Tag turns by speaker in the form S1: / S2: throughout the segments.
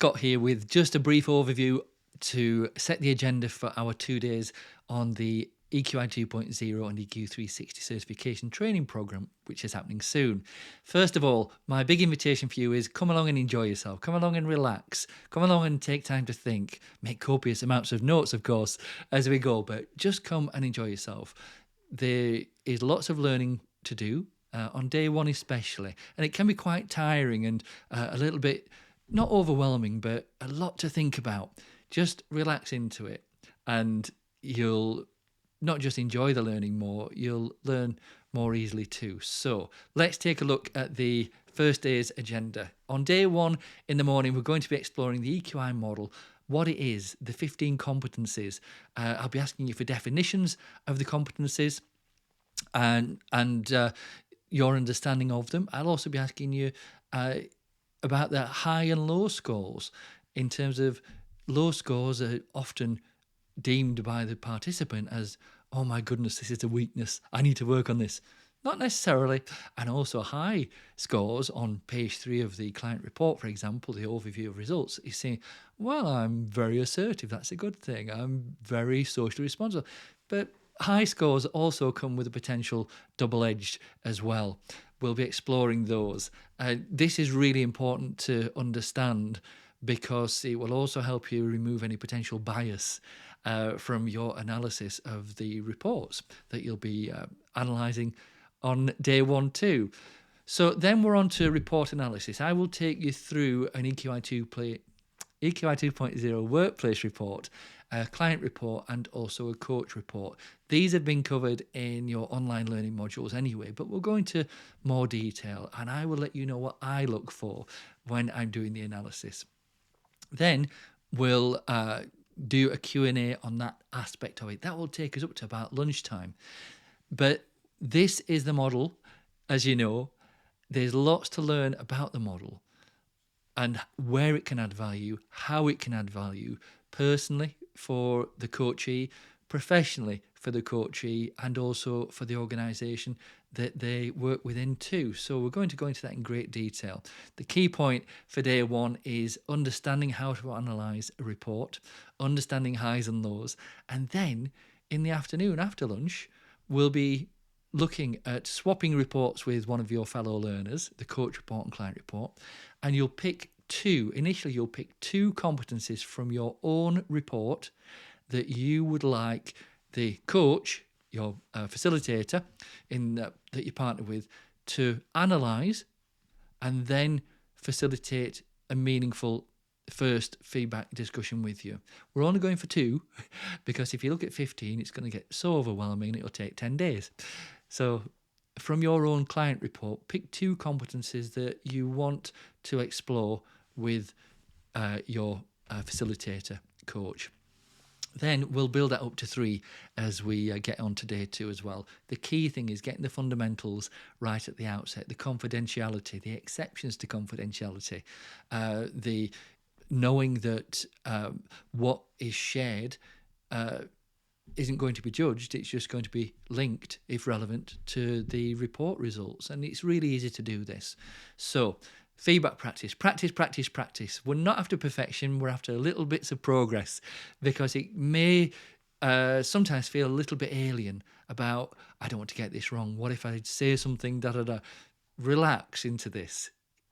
S1: Scott here with just a brief overview to set the agenda for our 2 days on the EQI 2.0 and EQ 360 certification training program, which is happening soon. First of all, my big invitation for you is come along and enjoy yourself. Come along and relax. Come along and take time to think. Make copious amounts of notes, of course, as we go, but just come and enjoy yourself. There is lots of learning to do on day one especially, and it can be quite tiring and a little bit not overwhelming, but a lot to think about. Just relax into it and you'll not just enjoy the learning more, you'll learn more easily too. So let's take a look at the first day's agenda. On day one in the morning, we're going to be exploring the EQI model, what it is, the 15 competencies. I'll be asking you for definitions of the competencies and your understanding of them. I'll also be asking you about the high and low scores. In terms of low scores are often deemed by the participant as, oh my goodness, this is a weakness, I need to work on this. Not necessarily. And also high scores on page 3 of the client report, for example, the overview of results, you say, well, I'm very assertive, that's a good thing, I'm very socially responsible. But high scores also come with a potential double-edged as well. We'll be exploring those. This is really important to understand because it will also help you remove any potential bias from your analysis of the reports that you'll be analysing on day 1 too. So then we're on to report analysis. I will take you through an EQI 2.0 workplace report, a client report, and also a coach report. These have been covered in your online learning modules anyway, but we'll go into more detail and I will let you know what I look for when I'm doing the analysis. Then we'll do a Q&A on that aspect of it. That will take us up to about lunchtime. But this is the model, as you know. There's lots to learn about the model and where it can add value, how it can add value, personally for the coachee, professionally for the coachee, and also for the organisation that they work within too. So we're going to go into that in great detail. The key point for day 1 is understanding how to analyse a report, understanding highs and lows, and then in the afternoon after lunch, we'll be looking at swapping reports with one of your fellow learners, the coach report and client report, and you'll pick two competencies from your own report that you would like the coach, your facilitator that you partner with, to analyse and then facilitate a meaningful first feedback discussion with you. We're only going for 2 because if you look at 15, it's going to get so overwhelming it'll take 10 days. So from your own client report, pick 2 competencies that you want to explore with your facilitator coach. Then we'll build that up to 3 as we get on to day 2 as well. The key thing is getting the fundamentals right at the outset, the confidentiality, the exceptions to confidentiality, the knowing that what is shared isn't going to be judged, it's just going to be linked, if relevant, to the report results. And it's really easy to do this. So feedback practice. We're not after perfection, we're after little bits of progress, because it may sometimes feel a little bit alien about, I don't want to get this wrong, what if I say something, Relax into this.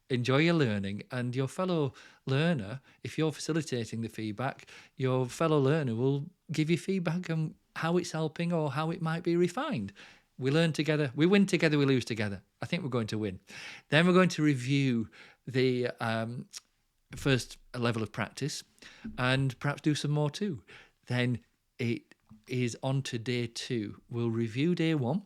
S1: Enjoy your learning, and your fellow learner, if you're facilitating the feedback, your fellow learner will give you feedback on how it's helping or how it might be refined. We learn together, we win together, we lose together. I think we're going to win. Then we're going to review the first level of practice and perhaps do some more too. Then it is on to day 2. We'll review day 1.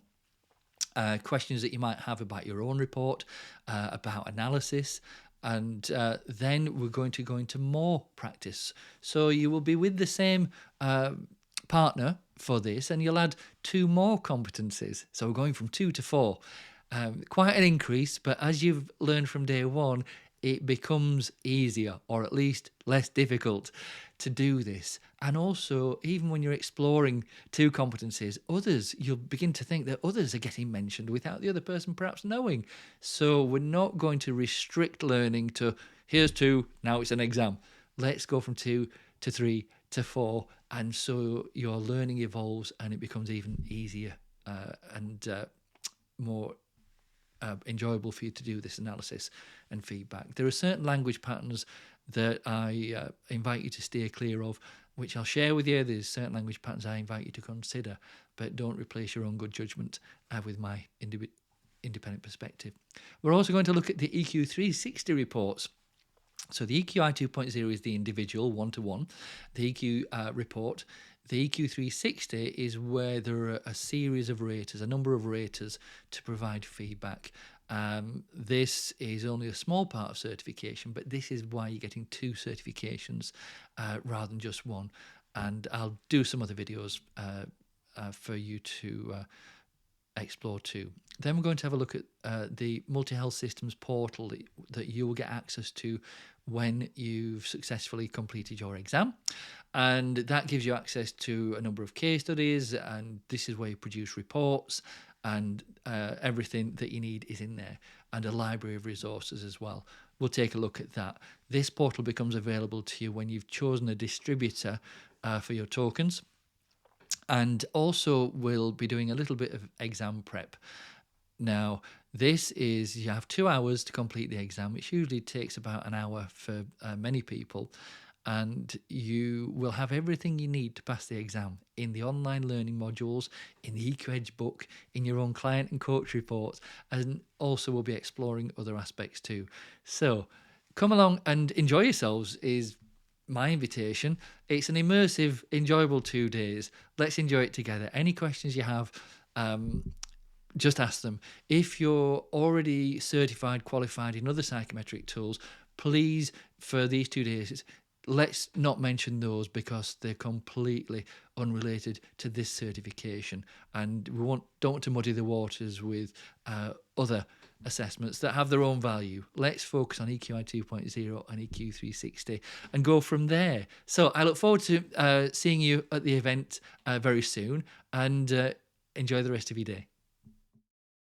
S1: Questions that you might have about your own report, about analysis, and then we're going to go into more practice. So you will be with the same partner for this, and you'll add 2 more competencies. So we're going from 2 to 4. Quite an increase, but as you've learned from day 1, it becomes easier, or at least less difficult, to do this. And also, even when you're exploring 2 competencies, you'll begin to think that others are getting mentioned without the other person perhaps knowing. So we're not going to restrict learning to Here's 2, now it's an exam. Let's go from 2 to 3 to 4, and so your learning evolves and it becomes even easier and more enjoyable for you to do this analysis and feedback. There are certain language patterns that I invite you to steer clear of, which I'll share with you. There's certain language patterns I invite you to consider, but don't replace your own good judgment with my independent perspective. We're also going to look at the EQ 360 reports. So the EQI 2.0 is the individual, one-to-one. The EQ report. The EQ 360 is where there are a series of raters, a number of raters to provide feedback. This is only a small part of certification, but this is why you're getting 2 certifications rather than just 1. And I'll do some other videos for you to explore too. Then we're going to have a look at the multi-health systems portal that you will get access to when you've successfully completed your exam, and that gives you access to a number of case studies, and this is where you produce reports, and everything that you need is in there, and a library of resources as well. We'll take a look at that. This portal becomes available to you when you've chosen a distributor for your tokens. And also we'll be doing a little bit of exam prep. Now, this is, you have 2 hours to complete the exam, which usually takes about an hour for many people. And you will have everything you need to pass the exam in the online learning modules, in the EQ Edge book, in your own client and coach reports, and also we'll be exploring other aspects too. So come along and enjoy yourselves is my invitation. It's an immersive, enjoyable 2 days. Let's enjoy it together. Any questions you have, just ask them. If you're already certified, qualified in other psychometric tools, please, for these 2 days, let's not mention those because they're completely unrelated to this certification. And we don't want to muddy the waters with other assessments that have their own value. Let's focus on EQI 2.0 and EQ 360 and go from there. So I look forward to seeing you at the event very soon, and enjoy the rest of your day.